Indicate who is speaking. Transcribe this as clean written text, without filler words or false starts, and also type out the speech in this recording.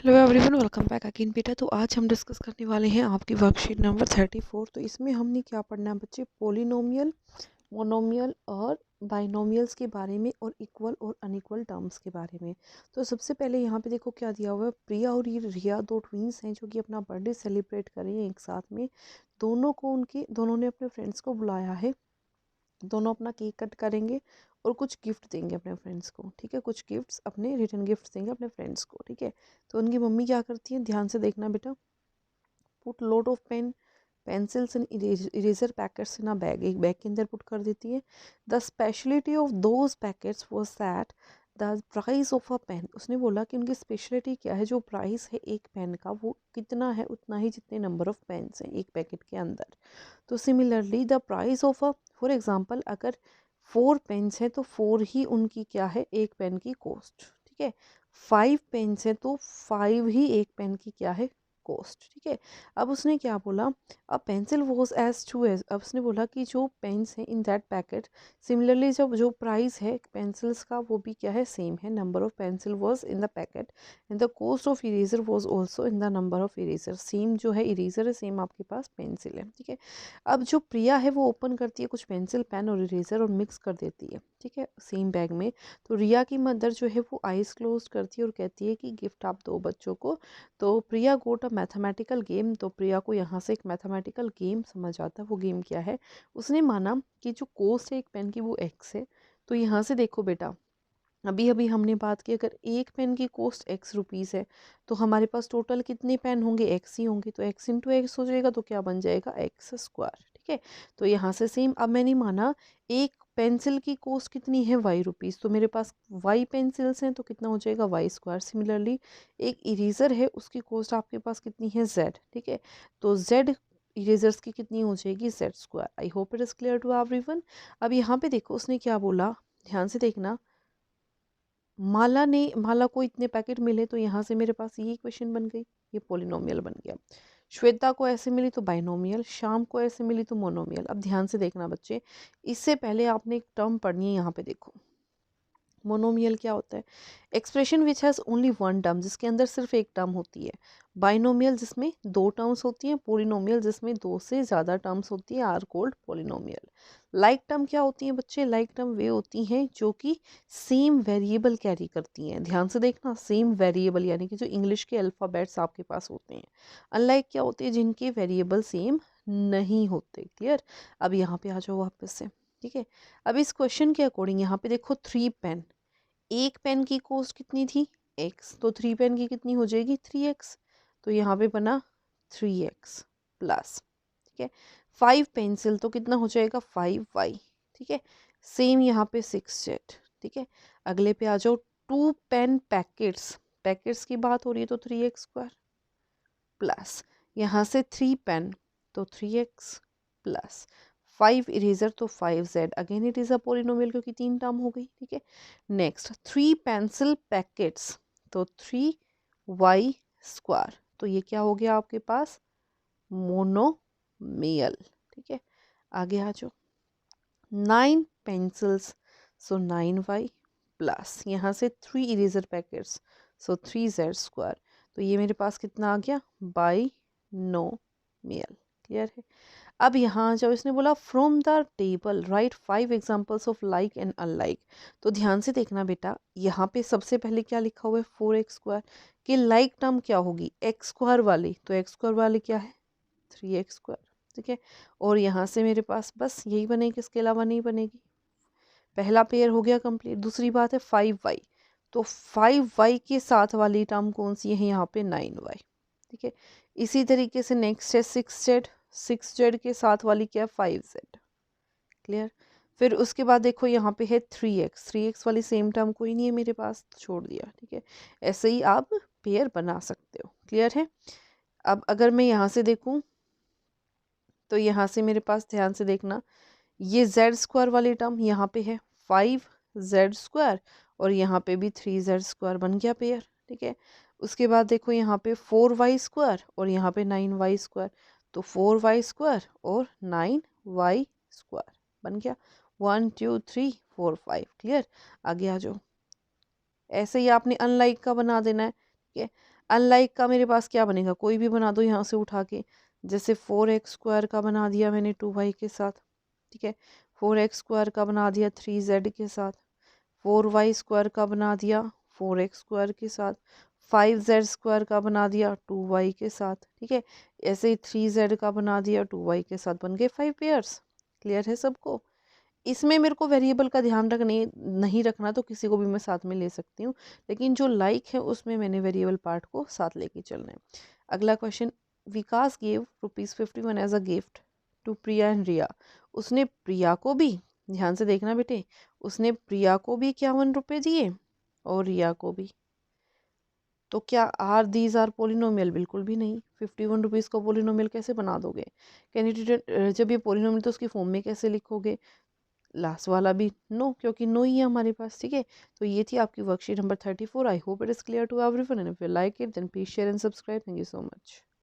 Speaker 1: Hello everyone, welcome back again बेटा। तो आज हम डिस्कस करने वाले हैं आपकी वर्कशीट नंबर 34। तो इसमें हमने क्या पढ़ना है बच्चे, पोलिनोमियल, मोनोमियल और बाइनोमियल्स के बारे में और इक्वल और अनइक्वल टर्म्स के बारे में। तो सबसे पहले यहाँ पे देखो क्या दिया हुआ है। प्रिया और रिया दो ट्विंस हैं जो कि अपना बर्थडे सेलिब्रेट कर रही हैं एक साथ में। दोनों ने अपने फ्रेंड्स को बुलाया है। दोनों अपना केक कट करेंगे और कुछ गिफ्ट देंगे अपने फ्रेंड्स को, ठीक है। कुछ गिफ्ट्स अपने रिटर्न गिफ्ट्स देंगे अपने फ्रेंड्स को, ठीक है। तो उनकी मम्मी क्या करती है, ध्यान से देखना बेटा। Put load of pencils and eraser packets in a bag, एक बैग के अंदर पुट कर देती है। The speciality of those packets was that the price of a pen, उसने बोला कि उनकी स्पेशलिटी क्या है, जो प्राइस है एक पेन का वो कितना है, उतना ही जितने नंबर ऑफ पेन्स हैं एक पैकेट के अंदर। तो similarly the price of a, for example अगर 4 पेन्स हैं तो 4 ही उनकी क्या है, एक पेन की कॉस्ट, ठीक है। 5 पेन्स हैं तो 5 ही एक पेन की क्या है, कॉस्ट, ठीक है। अब उसने क्या बोला, a pencil was as two as, अब उसने बोला कि जो पेन्स हैं इन दैट पैकेट, सिमिलरली जब जो प्राइस है पेंसिल्स का वो भी क्या है, सेम है। Number of pencil was in the packet and the cost of eraser was also in the number of eraser, same जो है इरेजर है, सेम आपके पास पेंसिल है, ठीक है। अब जो प्रिया है वो ओपन करती है कुछ पेंसिल पेन और इरेजर और मिक्स कर देती है, ठीक है, सेम बैग में। तो रिया की मदर जो है वो आइज क्लोज करती है और कहती है कि गिफ्ट आप दो बच्चों को। तो प्रिया गोट अ मैथमेटिकल गेम, तो प्रिया को यहाँ से एक मैथमेटिकल गेम समझ आता है। वो गेम क्या है, उसने माना कि जो कॉस्ट है एक पेन की वो एक्स है। तो यहाँ से देखो बेटा, अभी अभी हमने बात की, अगर एक पेन की कॉस्ट एक्स रुपीज़ है तो हमारे पास टोटल कितने पेन होंगे, एक्स ही होंगे। तो एक्स इंटू एक्स हो जाएगा तो क्या बन जाएगा, एक्स स्क्वायर, ठीक है। तो यहाँ से सेम, अब मैंने माना एक पेंसिल की कॉस्ट कितनी है, वाई रुपीज़, तो मेरे पास वाई पेंसिल्स हैं तो कितना हो जाएगा, वाई स्क्वायर। सिमिलरली एक इरेज़र है उसकी कॉस्ट आपके पास कितनी है, जेड, ठीक है। तो जेड इरेजर्स की कितनी हो जाएगी, Z square. I hope it is clear to everyone. अब यहाँ पे देखो उसने क्या बोला, ध्यान से देखना। माला को इतने पैकेट मिले तो यहाँ से मेरे पास ये इक्वेशन बन गई, ये पोलिनोमियल बन गया। श्वेता को ऐसे मिली तो बाइनोमियल, शाम को ऐसे मिली तो मोनोमियल। अब ध्यान से देखना बच्चे, इससे पहले आपने एक टर्म पढ़नी है, यहाँ पे देखो मोनोमियल क्या होता है, expression which has only one term, जिसके अंदर सिर्फ एक टर्म होती है। बाइनोमियल जिसमें दो टर्म्स होती हैं। पोलिनोमियल जिसमें दो से ज़्यादा टर्म्स होती है, are called polynomial. Like term क्या होती हैं बच्चे, लाइक टर्म वे होती हैं जो कि सेम वेरिएबल कैरी करती हैं। ध्यान से देखना, सेम वेरिएबल यानी कि जो इंग्लिश के अल्फ़ाबेट्स आपके पास होते हैं। अनलाइक क्या होते हैं, जिनके वेरिएबल सेम नहीं होते। क्लियर। अब यहाँ पे आ जाओ वापस से, ठीक है। अब इस क्वेश्चन के अकॉर्डिंग यहाँ पे देखो 3 पेन, एक पेन की कॉस्ट कितनी थी, एक्स, तो 3 पेन की कितनी हो जाएगी, 3x। तो यहाँ पे बना 3x प्लस, ठीक है। 5 पेंसिल तो कितना हो जाएगा, 5y, ठीक है। सेम यहाँ पे 6z, ठीक है। अगले पे आ जाओ, 2 पेन पैकेट्स, पैकेट्स की बात हो रही है तो 3x स्क्वायर प्लस, यहाँ से 3 पेन तो 3x प्लस 5 इरेजर तो 5z, again it is a polynomial क्योंकि 3 टर्म हो गई, ठीक है। नेक्स्ट 3 पेंसिल पैकेट्स तो 3y स्क्वायर, तो ये क्या हो गया आपके पास, मोनोमियल, ठीक है। आगे आ जाओ, 9 पेंसिल्स सो 9y प्लस, यहाँ से 3 इरेजर पैकेट्स सो 3z स्क्वायर, तो ये मेरे पास कितना आ गया, बाई नो मेल। क्लियर है। अब यहाँ आ जाओ, इसने बोला from the table right 5 examples of like and unlike. तो ध्यान से देखना बेटा, यहाँ पे सबसे पहले क्या लिखा हुआ है, 4x स्क्वायर कि लाइक टर्म क्या होगी, एक्स स्क्वायर वाली, तो एक्स स्क्वायर वाली क्या है, 3x स्क्वायर, ठीक है। और यहाँ से मेरे पास बस यही बनेगी, इसके अलावा नहीं बनेगी। पहला पेयर हो गया कंप्लीट। दूसरी बात है 5y, तो 5y के साथ वाली टर्म कौन सी है यहाँ पे, 9y, ठीक है। इसी तरीके से नेक्स्ट है 6z, 6z के साथ वाली क्या है, 5z। क्लियर। फिर उसके बाद देखो यहाँ पे है 3x, 3x वाली सेम टर्म कोई नहीं है मेरे पास, तो छोड़ दिया, ठीक है। ऐसे ही आप पेयर बना सकते हो। क्लियर है। अब अगर मैं यहाँ से देखूँ तो यहाँ से मेरे पास, ध्यान से देखना, ये जेड स्क्वायर वाली टर्म यहाँ पे है 5z स्क्वायर और यहाँ पे भी 3z स्क्वायर, बन गया पेयर, ठीक है। उसके बाद देखो यहाँ पे 4y स्क्वायर और यहाँ पे 9y स्क्वायर, तो 4y स्क्वायर और 9y स्क्वायर बन गया, 1 2 3 4 5। क्लियर। आगे आ जाओ, ऐसे ही आपने अनलाइक का बना देना है, ठीक है। अनलाइक का मेरे पास क्या बनेगा, कोई भी बना दो यहाँ से उठा के। जैसे 4x² का बना दिया मैंने 2y के साथ, ठीक है। 4x² का बना दिया 3z के साथ। 4y² का बना दिया 4x² के साथ। 5z² का बना दिया 2y के साथ, ठीक है। ऐसे ही 3z का बना दिया 2y के साथ, बन गए 5 पेयर्स। क्लियर है सबको? इसमें मेरे को वेरिएबल का ध्यान रखने नहीं रखना तो किसी को भी मैं साथ में ले सकती हूँ, लेकिन जो लाइक है उसमें मैंने वेरिएबल पार्ट को साथ लेके चलना है। अगला question, Vikas gave ₹51 as a gift to Priya and Riya. उसने प्रिया को भी, ध्यान से देखना बेटे, उसने प्रिया को भी 51 रुपये दिए और रिया को भी। तो क्या आर दीज आर पोलिनोमियल? बिल्कुल भी नहीं। 51 रुपीज़ को पोलिनोमियल कैसे बना दोगे? कैंडिडेट जब ये पोलिनोमियल तो उसकी फॉर्म में कैसे लिखोगे? लास्ट वाला भी नो, क्योंकि नो ही है हमारे पास, ठीक है। तो ये थी आपकी worksheet number 34। I hope it is clear to everyone and if you like it then please share and subscribe. Thank you so much.